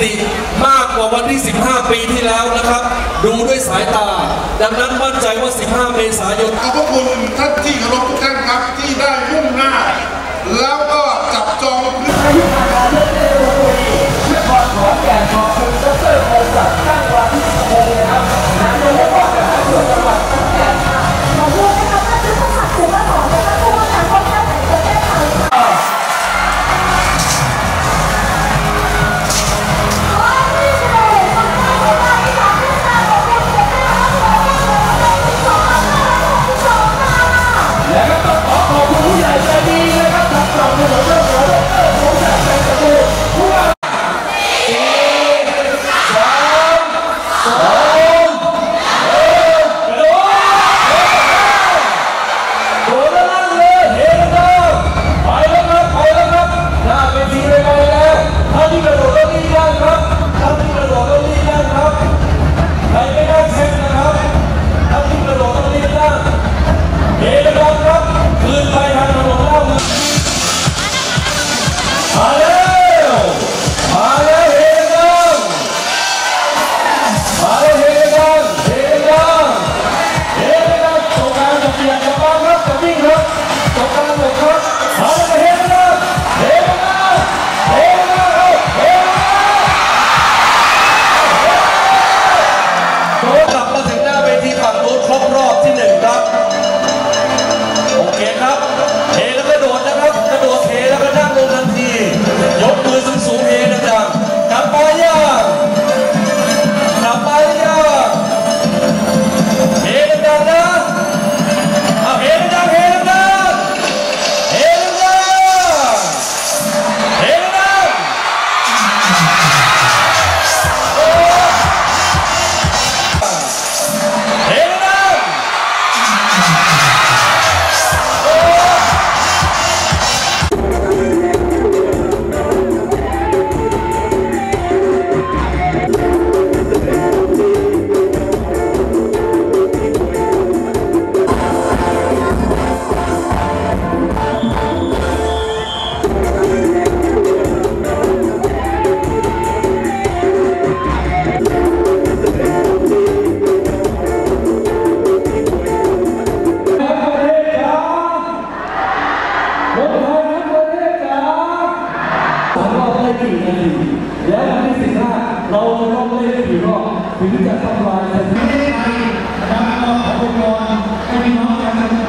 ติมากกว่าวันที่ 15 ปีที่แล้วนะครับดูด้วยสายตาดังนั้นมั่นใจว่า 15 เมษายนขอบพระคุณท่านที่เคารพทุกท่านครับที่ได้มุ่งหน้าแล้วก็จับจองพื้นที่นครขอนแก่นขอบคุณดร.โอศักดิ์ตั้งวานิชพงศ์นะครับนายกองค์การส่วนจังหวัดขอนแก่นขอบคุณนะครับท่านผู้สมัครผู้ว่าของคณะผู้ว่าการป้องกันและประเทศไทยแล้ววันที่15เราจะต้องเล่นได้กี่รอบถึงจะทำลายประเทศไทยนะครับขอบคุณให้พี่น้องประชาชน